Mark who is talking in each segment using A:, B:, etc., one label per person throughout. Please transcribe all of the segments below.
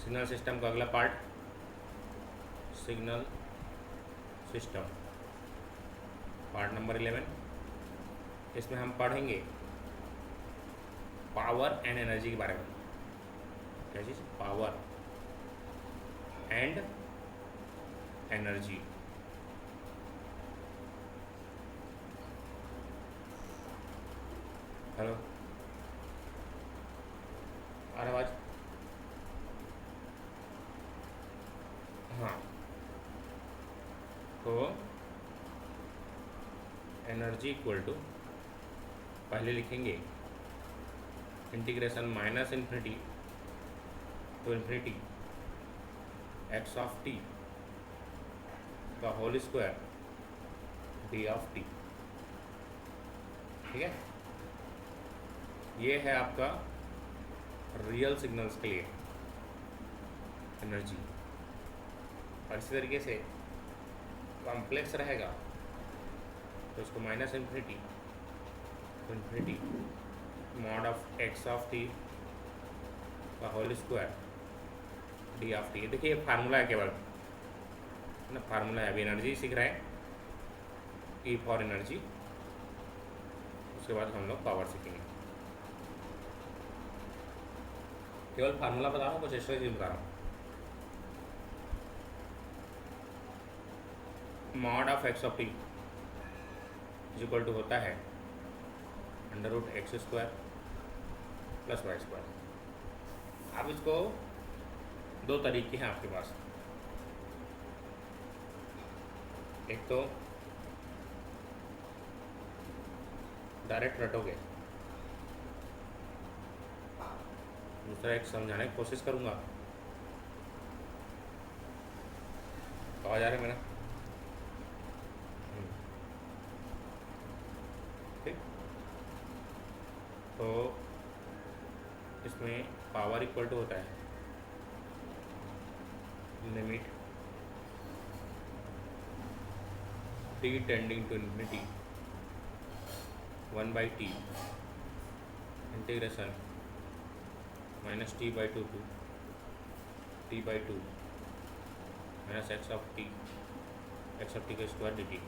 A: Signal system का अगला part signal system, part number 11। इसमें हम पढ़ेंगे पावर एंड एनर्जी के बारे में। क्या चीज़? Power and energy. हेलो, आ रहा आवाज? हाँ, तो एनर्जी इक्वल टू, पहले लिखेंगे integration minus infinity to infinity X of T का whole square D of T. ठीक है, ये है आपका रियल सिग्नल्स के लिए एनर्जी। और इसी तरीके से कॉम्प्लेक्स रहेगा तो इसको minus infinity to infinity mod of x of T का whole square D of T. देखिए ये फार्मूला है केवल ना, फार्मूला है। अभी एनर्जी सीख रहे हैं, ई फॉर एनर्जी, उसके बाद हम लोग पावर सीखेंगे। केवल फार्मूला बता रहा हूँ, कुछ एक्स्ट्रा चीज बता रहा हूँ। Mod of x of t is equal to होता है under root x square plus y square. अब इसको दो तरीके हैं आपके पास। एक तो डायरेक्ट रटोगे, दूसरा एक समझाने की कोशिश करूँगा। आवाज आ रहा है मेरा? ठीक, तो इसमें पावर इक्वल टू होता है limit t tending to infinity 1/t integration minus T by two to t by two minus x of T का स्क्वायर डी टी।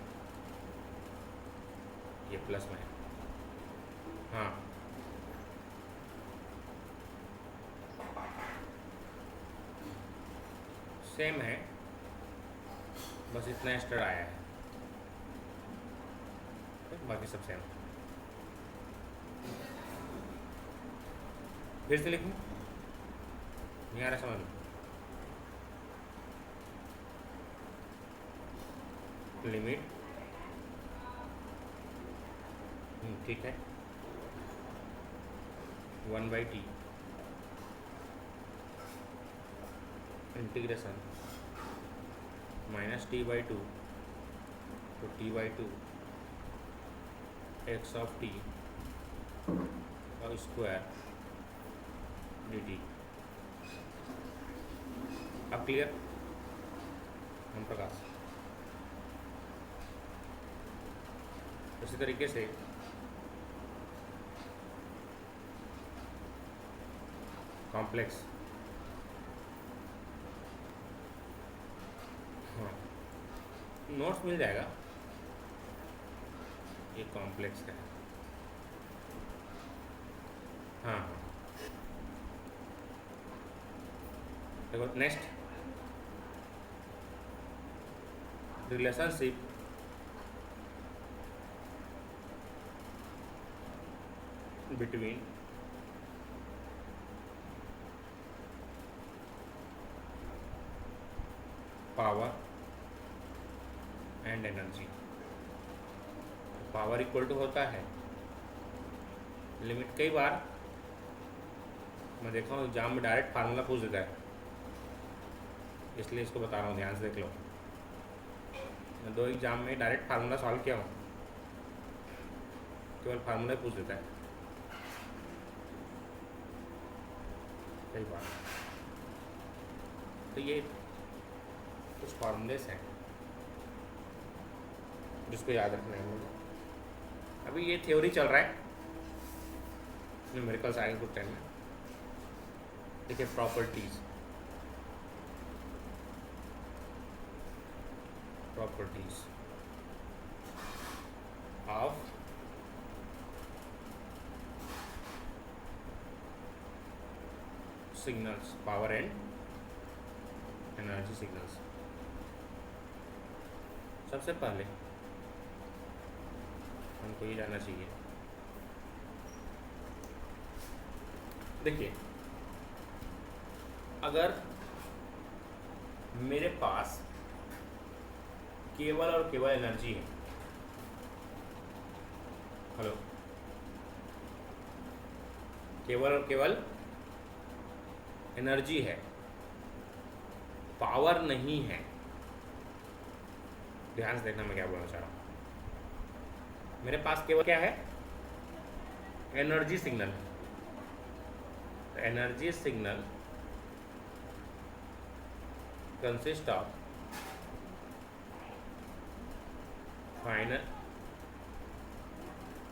A: ये प्लस में है। हाँ, सेम है, बस इतना एक्स्ट्रा आया है, बाकी सब सेम। फिर से लिखूं? नहीं आ रहा समझ में? लिमिट, ठीक है, 1/t integration minus T by two तो T by two X of T का स्क्वायर डी टी। अब क्लियर? हम प्रकाश इसी तरीके से कॉम्प्लेक्स, हाँ नोट्स मिल जाएगा। ये कॉम्प्लेक्स का है, हाँ हाँ। देखो next relationship between power and energy. Power equal to होता है लिमिट, कई बार मैं देखा हूँ एग्जाम में डायरेक्ट फार्मूला पूछ देता है, इसलिए इसको बता रहा हूँ, ध्यान से देख लो। मैं 2 एग्जाम में डायरेक्ट फार्मूला सॉल्व किया हूँ, केवल फार्मूला पूछ देता है कई बार। तो ये कुछ फार्मूलेस हैं जिसको याद रखना है। अभी ये थ्योरी चल रहा है न्यूमेरिकल साइंस बुक 10 में। देखिए properties, properties of signals, power and energy signals. सबसे पहले हमको ये जानना चाहिए, देखिए अगर मेरे पास केवल और केवल एनर्जी है, हेलो, केवल और केवल एनर्जी है, पावर नहीं है, ध्यान से देखना मैं क्या बोलना चाह रहा हूं। मेरे पास केवल क्या है, energy signal. Energy signal consist of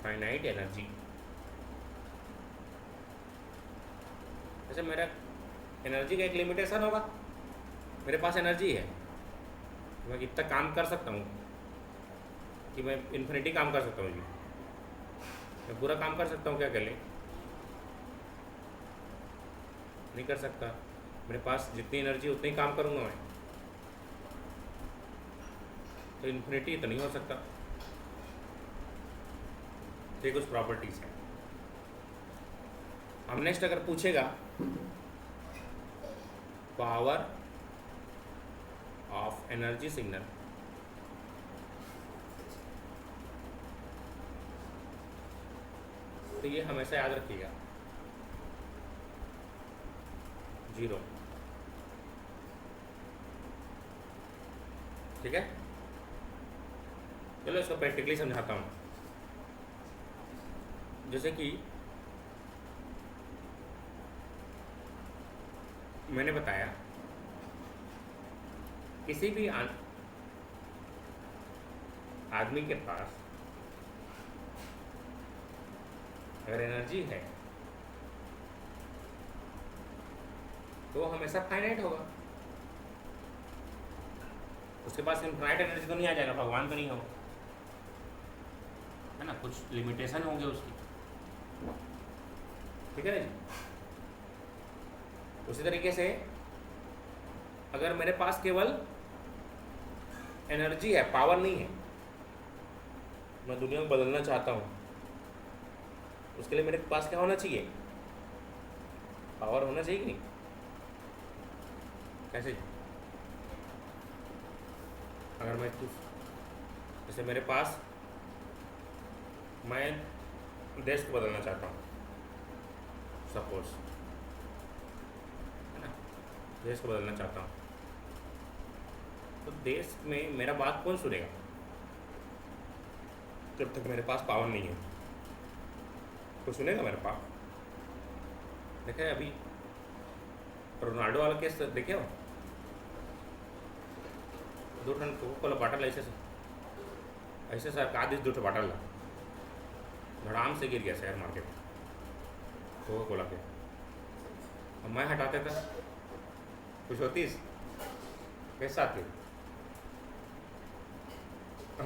A: finite energy. जैसे मेरा एनर्जी का एक लिमिटेशन होगा, मेरे पास एनर्जी है, मैं कितना काम कर सकता हूँ कि मैं इन्फिनिटी काम कर सकता हूँ जी, मैं पूरा काम कर सकता हूँ क्या अकेले? नहीं कर सकता। मेरे पास जितनी एनर्जी उतनी काम करूँगा मैं, तो इन्फिनिटी तो नहीं हो सकता। ये कुछ प्रॉपर्टीज है। हम नेक्स्ट अगर पूछेगा पावर ऑफ एनर्जी सिग्नल, तो ये हमेशा याद रखिएगा 0, ठीक है। चलो इसको प्रैक्टिकली समझाता हूँ। जैसे कि मैंने बताया किसी भी आदमी के पास अगर एनर्जी है तो वो हमेशा फाइनाइट होगा। उसके पास इनफाइनाइट एनर्जी तो नहीं आ जाएगा, भगवान तो नहीं हो, है ना, कुछ लिमिटेशन होंगे उसकी, ठीक है जी। उसी तरीके से अगर मेरे पास केवल एनर्जी है, पावर नहीं है, मैं दुनिया को बदलना चाहता हूँ, उसके लिए मेरे पास क्या होना चाहिए, पावर होना चाहिए कि नहीं? कैसे? अगर मैं कुछ, जैसे मेरे पास, मैं देश को बदलना चाहता हूँ सपोज, है ना, देश को बदलना चाहता हूँ, तो देश में मेरा बात कौन सुनेगा जब तक मेरे पास पावर नहीं है? कोई सुनेगा मेरे पास? देखे अभी रोनाल्डो वाला केस देखे हो, 2 टन कोको कोला बाटल ऐसे सरकार 2 ठो बाटल ला धड़ाम से गिर गया शेयर मार्केट कोको कोला के। अब मैं हटाते था कुछ होतीस कैसा आती,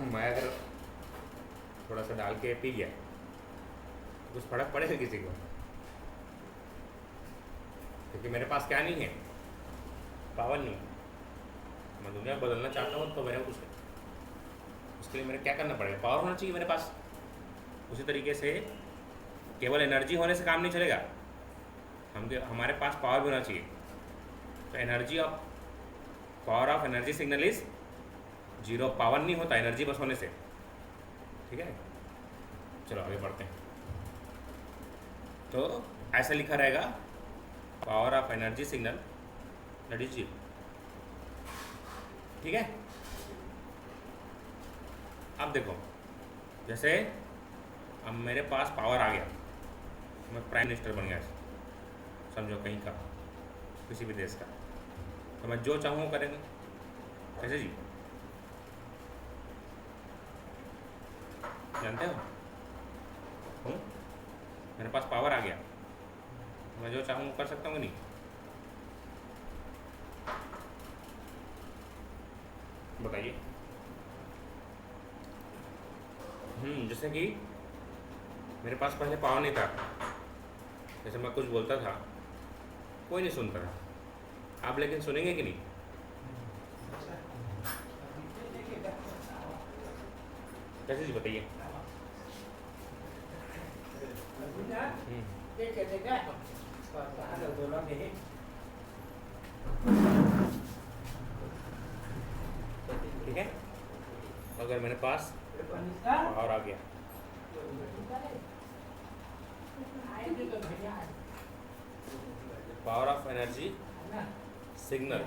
A: मैं अगर थोड़ा सा डाल के पी गया तो कुछ फर्क पड़ेगा किसी को? क्योंकि मेरे पास क्या नहीं है, पावर नहीं। मैं दुनिया को बदलना चाहता हूँ तो मेरे उसके लिए मेरे क्या करना पड़ेगा? पावर होना चाहिए मेरे पास। उसी तरीके से केवल एनर्जी होने से काम नहीं चलेगा, हमारे पास पावर भी होना चाहिए। तो energy of power of energy signal is 0, power नहीं होता एनर्जी बस होने से, ठीक है। चलो आगे बढ़ते हैं। तो ऐसा लिखा रहेगा power of energy signal that is 0, ठीक है। अब देखो, जैसे अब मेरे पास पावर आ गया, मैं प्राइम मिनिस्टर बन गया समझो कहीं का, किसी भी देश का, तो मैं जो चाहूँ वो करेंगे, कैसे जी? जानते हो? मेरे पास पावर आ गया, मैं जो चाहूँ वो कर सकता हूँ नहीं? बताइए। जैसे कि मेरे पास पहले पावर नहीं था, जैसे मैं कुछ बोलता था कोई नहीं सुनता था, आप लेकिन सुनेंगे कि नहीं? कैसे जी बताइए? ठीक है, अगर मेरे पास पावर आ गया, power of energy signal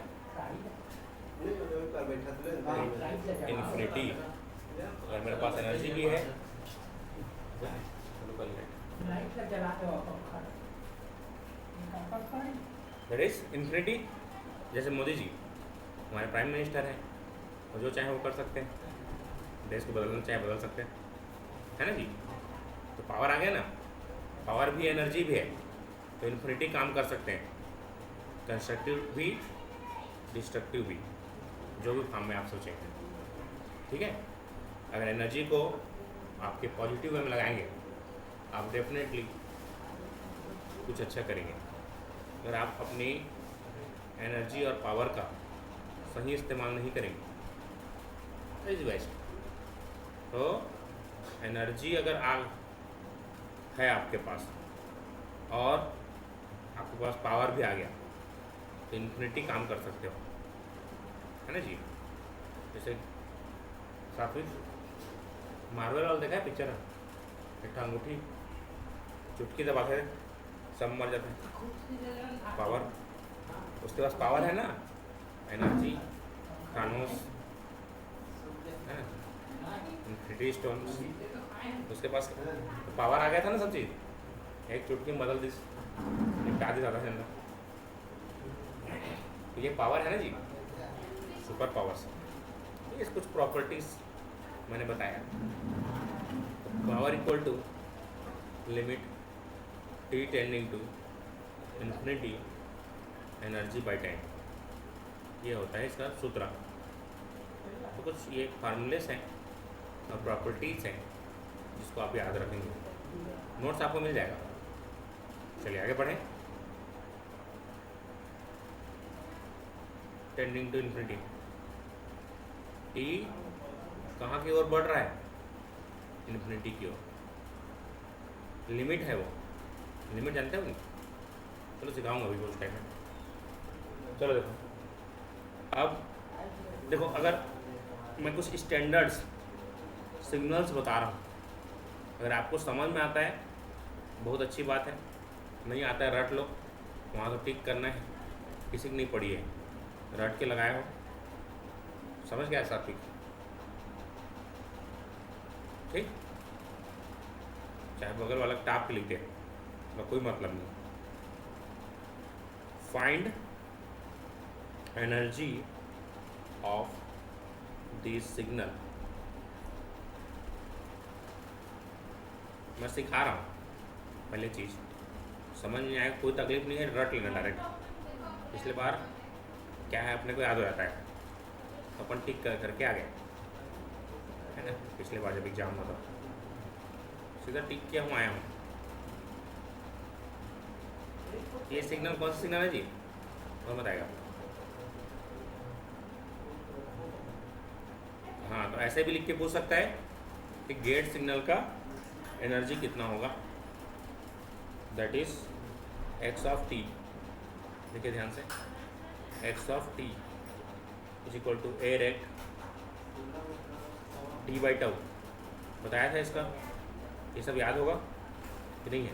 A: infinity. अगर मेरे पास एनर्जी भी है दैट इज इन्फिनिटी। जैसे मोदी जी हमारे प्राइम मिनिस्टर हैं, वो जो चाहे वो कर सकते हैं, देश को बदलना चाहे बदल सकते हैं, है ना जी? तो पावर आ गया ना, पावर भी एनर्जी भी है, तो इन्फिनिटी काम कर सकते हैं, कंस्ट्रक्टिव भी डिस्ट्रक्टिव भी, जो भी फॉर्म में आप सोचेंगे। ठीक है, अगर एनर्जी को आपके पॉजिटिव वे में लगाएंगे आप डेफिनेटली कुछ अच्छा करेंगे। अगर आप अपनी एनर्जी और पावर का सही इस्तेमाल नहीं करेंगे इज वेस्ट। तो एनर्जी अगर है आपके पास और आपके पास पावर भी आ गया तो इन्फिनिटी काम कर सकते हो, है ना जी? जैसे सात्विक मार्वल वाला देखा है पिक्चर, एक अंगूठी चुटकी दबाते सब मर जाते हैं। पावर, उसके पास पावर है ना, एनर्जी, थानोस है ना, इन्फिनिटी स्टोन, उसके पास तो पावर आ गया था ना, सब चीज़ एक चुटकी में बदल दी, निपटा दी ज़्यादा से अंदर। तो ये पावर है ना जी, सुपर पावर्स। ये कुछ प्रॉपर्टीज मैंने बताया। Power equal to limit t tending to infinity energy by time, ये होता है इसका सूत्र। तो कुछ ये फार्मूलेस हैं और प्रॉपर्टीज़ हैं जिसको आप याद रखेंगे। नोट्स आपको मिल जाएगा। चलिए आगे बढ़ें। टेंडिंग टू इन्फिनिटी, टी कहाँ की ओर बढ़ रहा है? इन्फिनिटी की ओर। लिमिट है वो, लिमिट जानते हो नहीं? चलो सिखाऊंगा अभी उस टाइम में। चलो देखो, अब देखो, अगर मैं कुछ स्टैंडर्ड्स सिग्नल्स बता रहा हूँ, अगर आपको समझ में आता है बहुत अच्छी बात है, नहीं आता है रट लो, वहाँ तो टिक करना है। किसी की नहीं पड़ी है, रट के लगाए हो, समझ गया साथ ही, ठीक? चाहे बगल वाला टाप के लिख दे तो कोई मतलब नहीं। Find energy of this signal. मैं सिखा रहा हूँ, पहले चीज़ समझ नहीं आए कोई तकलीफ नहीं है, रट लेना डायरेक्ट। पिछले बार क्या है अपने को याद हो जाता है, अपन टिक करके आ गए, है ना? पिछले बार जब एग्जाम हुआ था सीधा टिक किया हूँ, आया हूँ। ये सिग्नल कौन सा सिग्नल है जी, कौन बताएगा? हाँ, तो ऐसे भी लिख के पूछ सकता है कि गेट सिग्नल का एनर्जी कितना होगा, that is x of T. देखिए ध्यान से, x of t is equal to a rate t by tau. बताया था इसका, ये सब याद होगा कि नहीं है?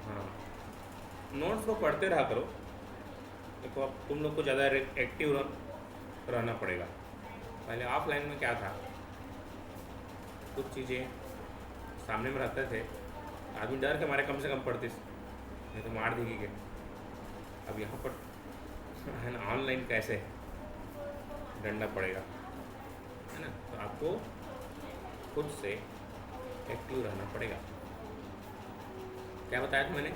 A: हाँ, नोट्स को पढ़ते रहा करो। देखो अब तुम लोग को ज़्यादा एक्टिव रहना पड़ेगा। पहले ऑफलाइन में क्या था, कुछ चीज़ें सामने में रहते थे, आदमी डर के मारे कम से कम पढ़ते, नहीं तो मार देगी के। अब यहाँ पर है ना, ऑनलाइन कैसे डंडा पड़ेगा, है ना? तो आपको खुद से एक्टिव रहना पड़ेगा। क्या बताया था मैंने?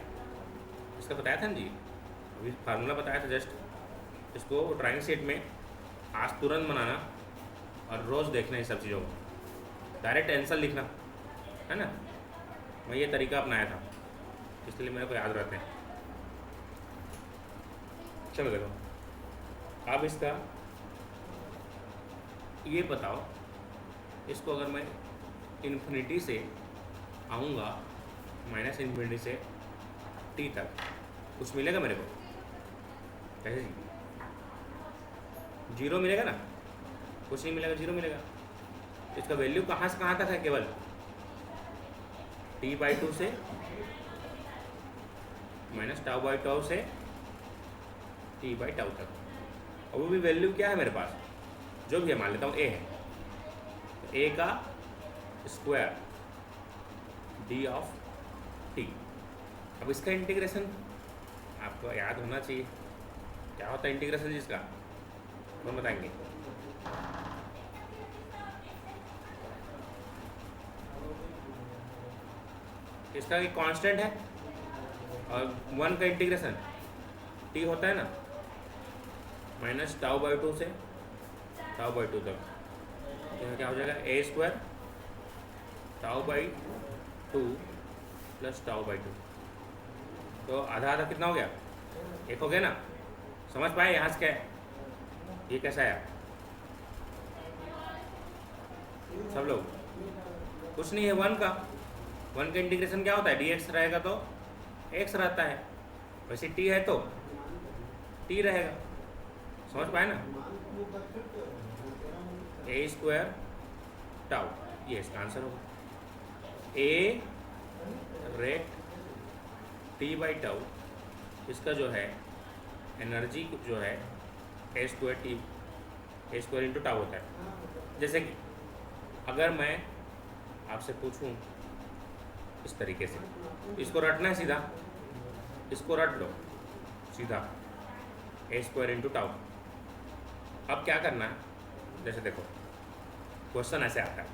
A: इसका बताया था ना जी, अभी फार्मूला बताया था जस्ट। इसको ड्राइंग शीट में आज तुरंत बनाना, और रोज़ देखना ये सब चीज़ों को, डायरेक्ट आंसर लिखना, है ना। मैं ये तरीका अपनाया था, इसलिए मेरे को याद रहते हैं। चलो देखो, अब इसका ये बताओ, इसको अगर मैं इन्फिनिटी से आऊँगा माइनस इन्फिनिटी से टी तक, कुछ मिलेगा मेरे को? कैसे जी? जीरो मिलेगा ना, कुछ नहीं मिलेगा, जीरो मिलेगा। इसका वैल्यू कहाँ से कहाँ तक है? केवल t/2 से माइनस τ/τ से t/τ तक। और वो भी वैल्यू क्या है मेरे पास, जो भी है, मान लेता हूँ a है, तो a का स्क्वायर d ऑफ t। अब इसका इंटीग्रेशन आपको याद होना चाहिए, क्या होता है इंटीग्रेशन जिसका, कौन बताएंगे? इसका एक कांस्टेंट है और 1 का इंटीग्रेशन t होता है ना, माइनस τ/2 से τ/2 तक। तो क्या हो जाएगा? a square τ/2 plus τ/2। तो आधा आधा कितना हो गया? एक हो गया ना। समझ पाए यहाँ से क्या है, ये कैसा है सब लोग? कुछ नहीं है, 1 का इंटीग्रेशन क्या होता है? dx रहेगा तो x रहता है, वैसे t है तो t रहेगा। समझ पाए ना? a स्क्वायर टाउ, ये इसका आंसर होगा। a रेट t/τ, इसका जो है एनर्जी जो है a स्क्वायर इंटू टाउ होता है। जैसे कि अगर मैं आपसे पूछूं इस तरीके से, इसको रटना है सीधा, इसको रट लो सीधा, a स्क्वायर इंटू टाउ। अब क्या करना है, जैसे देखो क्वेश्चन ऐसे आता है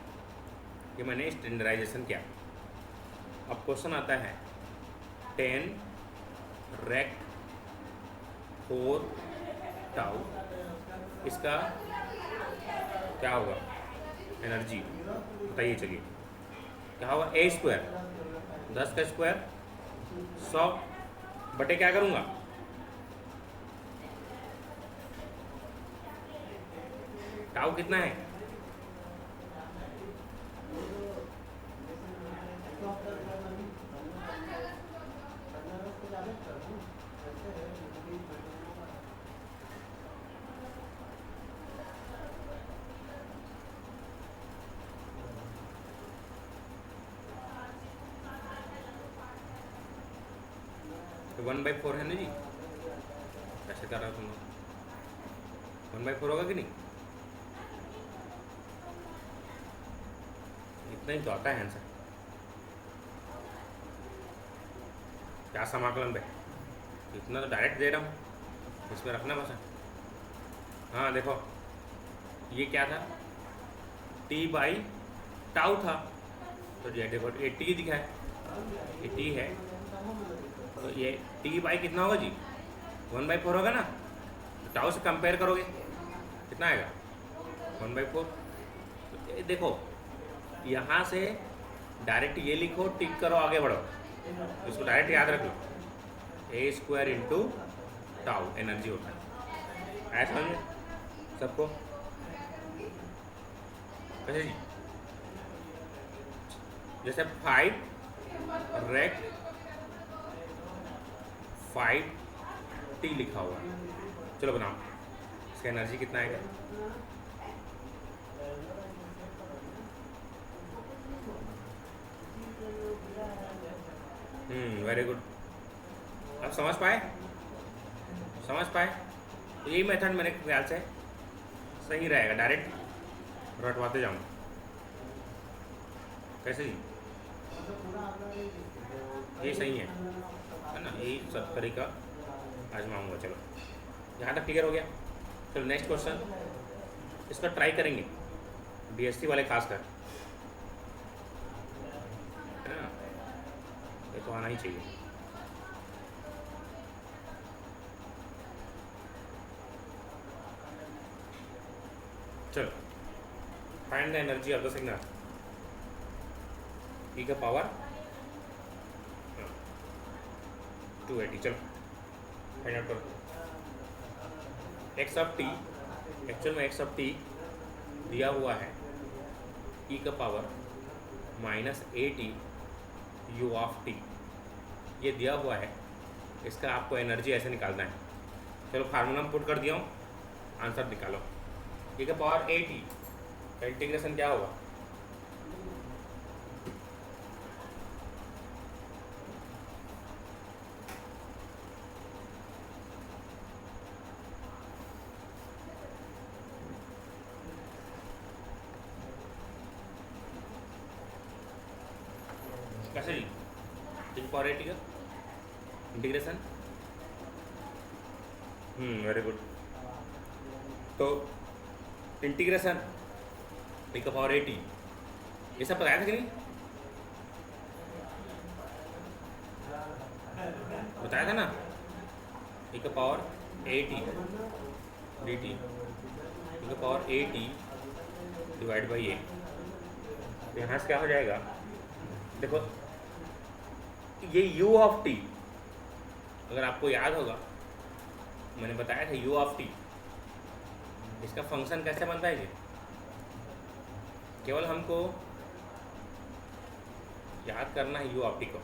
A: कि मैंने स्टैंडर्डाइजेशन किया। अब क्वेश्चन आता है 10 रेक्ट 4 टाउ, इसका क्या होगा एनर्जी बताइए। चलिए क्या होगा? a स्क्वायर 10 का स्क्वायर 100 बटे क्या करूँगा? टाउ कितना है? तो 1/4 है ना जी। कैसे कर रहा हो तुम लोग? 1/4 होगा कि नहीं? इतना ही तो आता है आंसर। क्या समाकलन भाई, इतना तो डायरेक्ट दे रहा हूँ, इसमें रखना बस। हाँ देखो, ये क्या था? t/τ था, तो ये देखो ये t दिखा है, ये t है, तो ये t/ कितना होगा जी? 1/4 होगा ना। तो टाउ से कंपेयर करोगे कितना आएगा? 1/4। तो ये देखो, यहाँ से डायरेक्ट ये लिखो, टिक करो, आगे बढ़ो, इसको डायरेक्ट याद रख लो। a square into tau energy होता है, ऐसा समझे सबको? कैसे जी? जैसे 5 रेक्ट 5t लिखा हुआ, चलो बनाओ, इसका एनर्जी कितना आएगा? Very good. अब समझ पाए? समझ पाए? तो यही मेथड मेरे ख्याल से सही रहेगा, डायरेक्ट रटवाते जाऊँ। कैसे जी? ये सही है ना? यही सब तरीका आजमाऊंगा। चलो यहाँ तक क्लियर हो गया। चलो नेक्स्ट क्वेश्चन, इसका ट्राई करेंगे, बीएससी वाले खासकर, है ना? ये तो आना ही चाहिए। चलो find the energy of the signal E का पावर 280। चलो फाइंड आउट करो। एक्स ऑफ टी, एक्चुअल में एक्स ऑफ टी दिया हुआ है ई का पावर -80 यू ऑफ टी, ये दिया हुआ है। इसका आपको एनर्जी ऐसे निकालना है। चलो फार्मूला में पुट कर दिया हूँ, आंसर निकालो। ई का पावर 80 का इंटीग्रेशन क्या होगा? कैसे जी? ई पावर 80 का इंटीग्रेशन, वेरी गुड। तो इंटीग्रेशन ई का पावर 80, ये सब बताया था कि नहीं? बताया था ना? ई का पावर 80 डी टी, ई का पावर 80 डिवाइड बाई ए। यहाँ से क्या हो जाएगा? देखो ये u ऑफ टी, अगर आपको याद होगा मैंने बताया था u ऑफ टी, इसका फंक्शन कैसे बनता है? ये केवल हमको याद करना है u ऑफ टी को।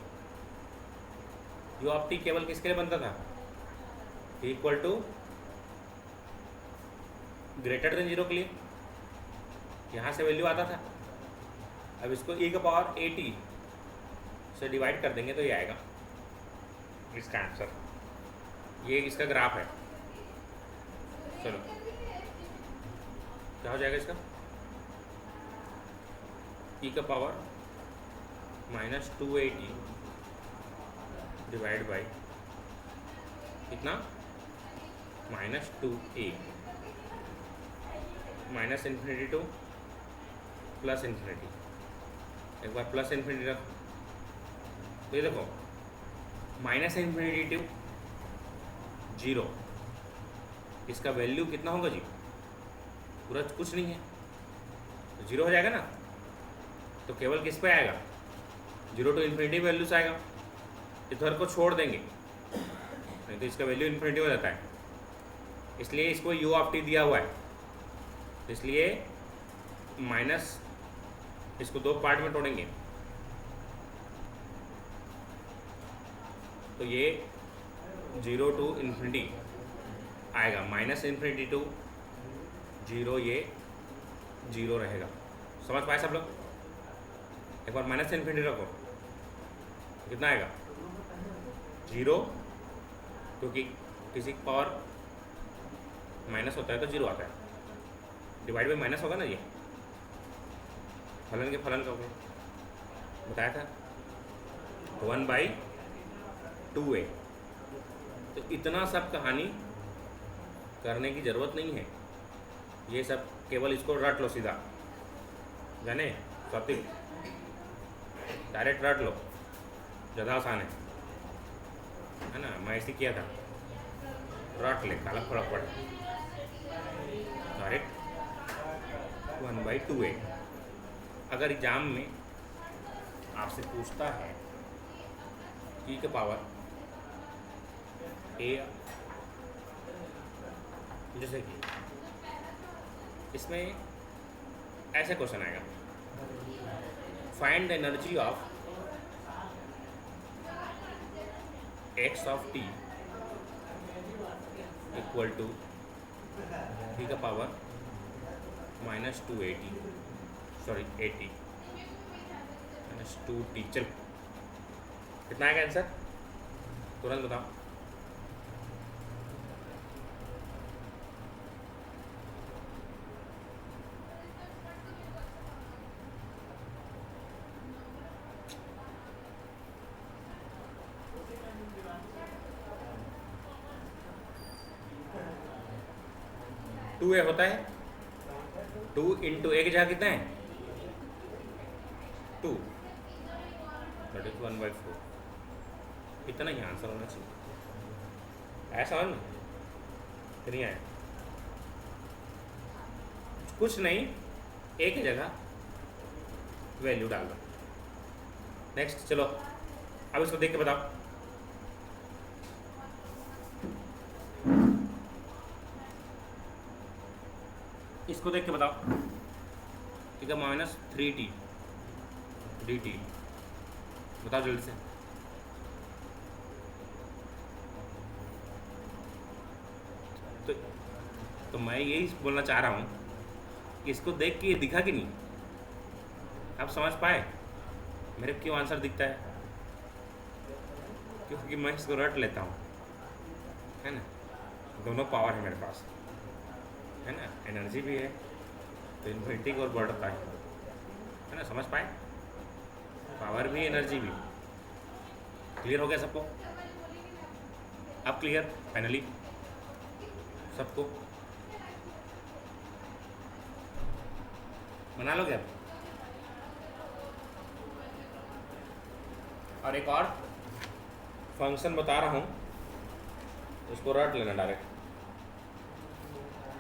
A: u ऑफ टी केवल किसके लिए बनता था? इक्वल टू ग्रेटर देन 0 के लिए, यहाँ से वैल्यू आता था। अब इसको e का पावर 80 से डिवाइड कर देंगे तो ये आएगा इसका आंसर। ये इसका ग्राफ है। चलो क्या हो जाएगा इसका? e का पावर -280 डिवाइड बाई कितना? -2a, minus infinity two plus infinity. एक बार प्लस इन्फिनिटी रखो तो ये देखो माइनस इन्फिनिटी टू 0, इसका वैल्यू कितना होगा जी? पूरा कुछ नहीं है तो 0 हो जाएगा ना। तो केवल किस पे आएगा? 0 टू इन्फिनिटी वैल्यू से आएगा। इधर को छोड़ देंगे नहीं तो इसका वैल्यू इन्फिनिटी हो जाता है। इसलिए इसको u ऑफ टी दिया हुआ है, इसलिए माइनस, इसको 2 पार्ट में तोड़ेंगे तो ये 0 टू इन्फिनिटी आएगा, माइनस इन्फिनिटी टू 0, ये 0 रहेगा। समझ पाए सब लोग? एक बार माइनस इन्फिनिटी रखो, कितना आएगा? 0, क्योंकि किसी की पावर माइनस होता है तो 0 आता है। डिवाइड बाई माइनस होगा ना, ये फलन के फलन का बताया था 1/2a। तो इतना सब कहानी करने की ज़रूरत नहीं है, ये सब केवल इसको रट लो सीधा, जाने स्वातिक डायरेक्ट रट लो, ज़्यादा आसान है ना। मैं ऐसे किया था, रट ले, काला फर्क पड़ा। Direct 1/2a। अगर एग्जाम में आपसे पूछता है e के पावर a, जैसे कि इसमें ऐसे क्वेश्चन आएगा, find the energy of x of t equal to e का पावर -280, सॉरी 80 -2t। चल कितना आएगा आंसर? तुरंत बताओ। टू ए होता है, 2 इंटू ए की जगह कितना है? 2, दैट इज 1/4। इतना ही आंसर होना चाहिए। ऐसा समझ में नहीं आया? कुछ नहीं, ए की जगह वैल्यू डाल दो। नेक्स्ट, चलो अब इसको देख के बताओ। इसको देख के बताओ, ठीक है, -3t dt, बताओ जल्दी से। तो तो मैं यही बोलना चाह रहा हूँ कि इसको देख के ये दिखा कि नहीं, आप समझ पाए मेरे क्यों आंसर दिखता है? क्योंकि मैं इसको रट लेता हूँ, है ना। दोनों पावर है मेरे पास, है ना, एनर्जी भी है तो इन्फिनिटी की ओर बढ़ता है ना। समझ पाए, पावर भी एनर्जी भी। क्लियर हो गया सबको? अब क्लियर फाइनली सबको? बना लोगे अब? और एक और फंक्शन बता रहा हूँ, इसको रट लेना डायरेक्ट,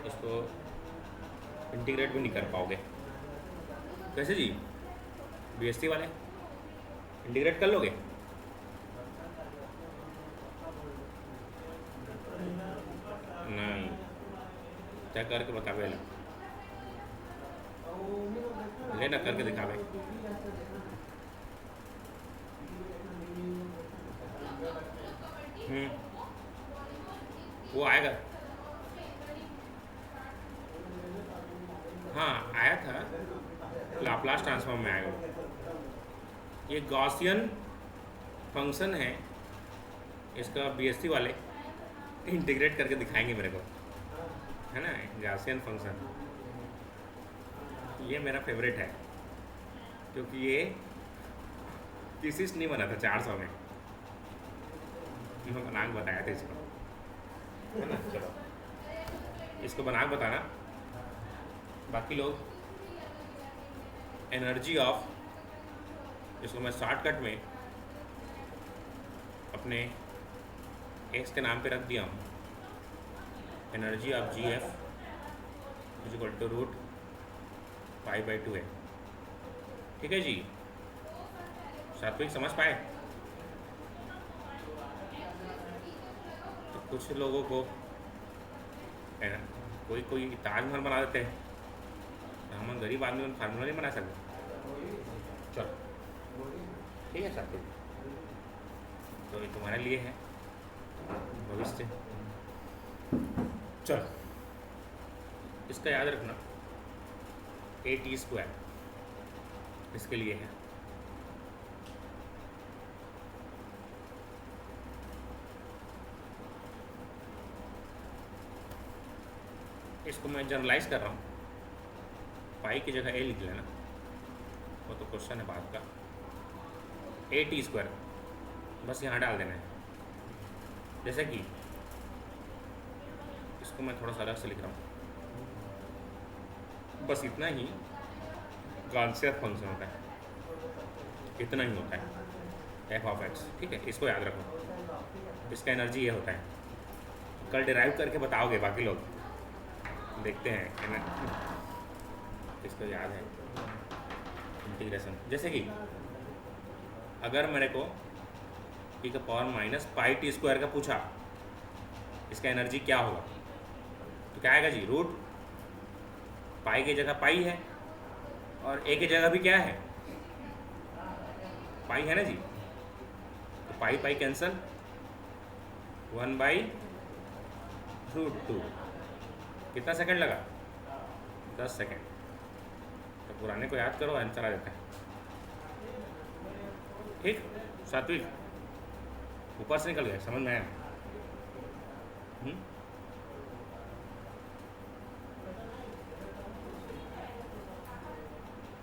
A: इसको इंटीग्रेट भी नहीं कर पाओगे। कैसे जी? बीएससी वाले इंटीग्रेट कर लोगे? नहीं, क्या करके बतावे लेना, करके दिखावे। वो आएगा। हाँ आया था, लाप्लास ट्रांसफॉर्म में आएगा। ये गॉसियन फंक्शन है, इसका बीएससी वाले इंटीग्रेट करके दिखाएंगे मेरे को, है ना। गॉसियन फंक्शन ये मेरा फेवरेट है, क्योंकि ये किसी से नहीं बना था 400 में, मैं बना के बताया था इसको, है ना। चलो इसको बना के बताना, बाकी लोग एनर्जी ऑफ, इसको मैं शॉर्टकट में अपने एक्स के नाम पे रख दिया हूँ, energy of G F is equal to √π/2 है। ठीक है जी, सात्विक समझ पाए? तो कुछ लोगों को है ना, कोई ताजमहल बना देते हैं, हम गरीब आदमी में फार्मूला नहीं बना सकते। चलो ठीक है सात्विक, तो ये तुम्हारे लिए है भविष्य। चलो इसका याद रखना, AT² इसके लिए है। इसको मैं जनरलाइज कर रहा हूँ, पाई की जगह A लिख लेना, वो तो क्वेश्चन है बात का। AT² बस यहाँ डाल देना है। जैसे कि इसको मैं थोड़ा सा अलग से लिख रहा हूँ, बस इतना ही गॉसियन फंक्शन होता है, इतना ही होता है f(x), ठीक है। इसको याद रखो, इसका एनर्जी ये होता है। कल डिराइव करके बताओगे बाकी लोग, देखते हैं इसको याद है इंटीग्रेशन। जैसे कि अगर मेरे को e⁻πt² का पूछा, इसका एनर्जी क्या होगा, तो क्या आएगा जी? रूट पाई की जगह पाई है और ए की जगह भी क्या है? पाई है ना जी, तो पाई पाई कैंसल, 1/√2। कितना सेकंड लगा? 10 सेकंड। तो पुराने को याद करो, आंसर आ जाता है। ठीक सात्विक, ऊपर से निकल गया, समझ में आया?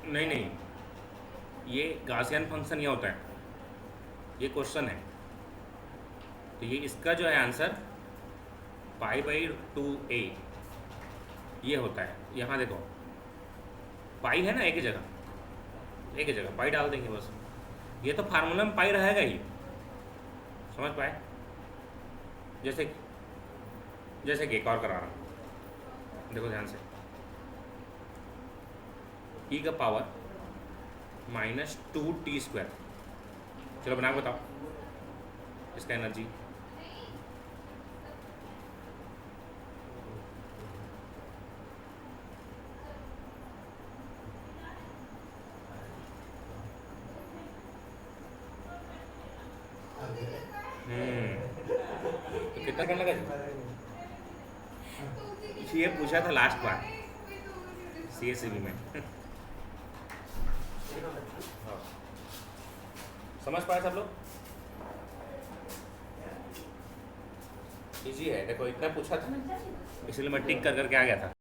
A: नहीं, ये गॉसियन फंक्शन ये होता है, ये क्वेश्चन है, तो ये इसका जो है आंसर π/2a ये होता है। यहाँ देखो पाई है ना, एक ही जगह पाई डाल देंगे बस, ये तो फार्मूला में पाई रहेगा ही, समझ पाए? जैसे कि एक और करा रहा हूँ, देखो ध्यान से। ई का पावर -2t²। चलो बना के बताओ इसका एनर्जी। तो कितना करने लगा जी? ये पूछा था लास्ट बार CSCB में। हाँ। समझ पाए सब लोग? इजी है, देखो इतना पूछा था इसलिए मैं टिक कर करके आ गया था।